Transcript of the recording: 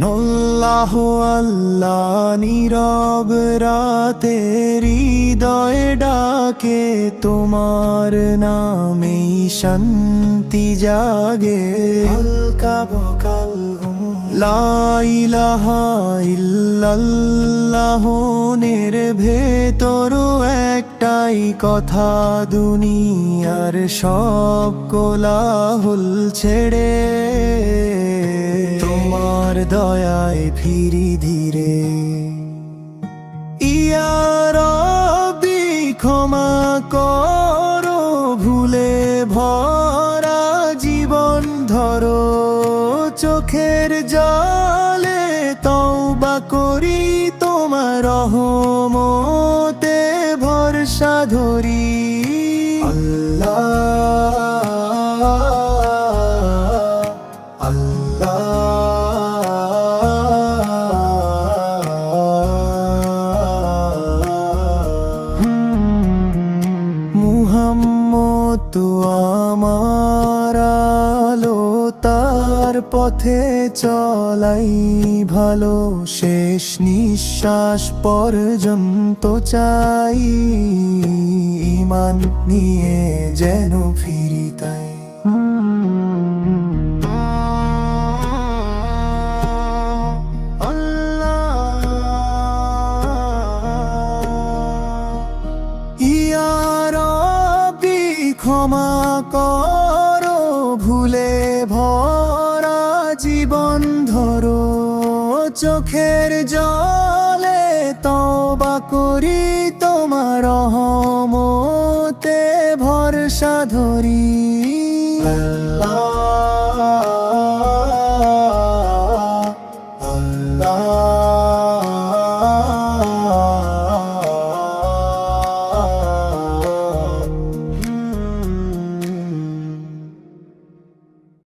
আল্লাহু আল্লাহ নীরব রাতে হৃদয়ে ডাকে তোমার নামেই শান্তি জাগে হালকা বকাল লা ইলাহা ইল্লাল্লাহ নের ভেতর একটাই কথা দুনিয়ার সব কোলাহল ছেড়ে তোমার দয়ায় ফিরি ধীরে ইয়া রব্বি ক্ষমা করো ভুলে ভরা জীবন ধরো চোখের জলে তওবা করি তোমার রহমতে ভরসা ধরি মুহাম্মদ তো আমার আলো তার পথে চলাই ভালো শেষ নিঃশ্বাস পর্যন্ত চাই ঈমান নিয়ে যেন ফিরি তাই ক্ষমা করো ভুলে ভরা জীবন ধরো চোখের জলে তওবা করি তোমার রহমতে ভরসা ধরি।